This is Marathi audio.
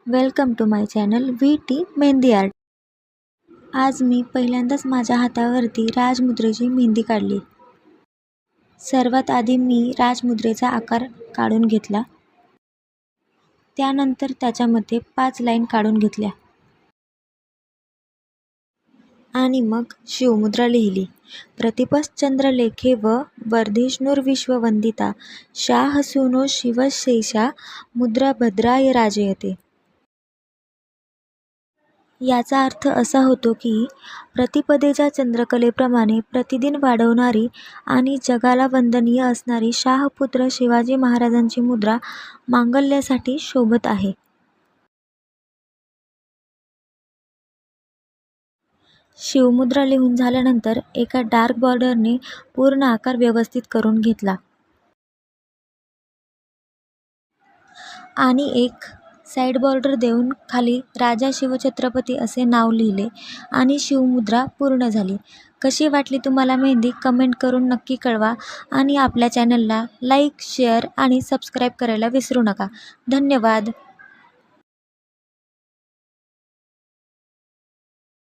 Welcome to my channel VT mehndi art. आज मी पहिल्यांदाच माझ्या हातावरती राजमुद्रेची मेहंदी काढली। सर्वात आधी मी राजमुद्रेचा आकार काढून घेतला। त्यानंतर त्याच्यामध्ये 5 लाईन काढून घेतल्या आणि मग शिवमुद्रा लिहिली। प्रतिपस चंद्रलेखे व वर्धिष्णुर्विश्ववंदिता शाहसूनो शिवशेषा मुद्रा भद्राय राजयते। याचा अर्थ असा होतो की प्रतिपदेच्या चंद्रकलेप्रमाणे प्रतिदिन वाढवणारी आणि जगाला वंदनीय असणारी शाहपुत्र शिवाजी महाराजांची मुद्रा मांगल्यासाठी शोभत आहे। शिवमुद्रा लिहून झाल्यानंतर एका डार्क बॉर्डरने पूर्ण आकार व्यवस्थित करून घेतला आणि एक साईड बॉर्डर देऊन खाली राजा शिवछत्रपती असे नाव लिहिले आणि शिवमुद्रा पूर्ण झाली। कशी वाटली तुम्हाला मेहंदी कमेंट करून नक्की कळवा आणि आपल्या चॅनलला लाईक, शेअर आणि सबस्क्राईब करायला विसरू नका। धन्यवाद।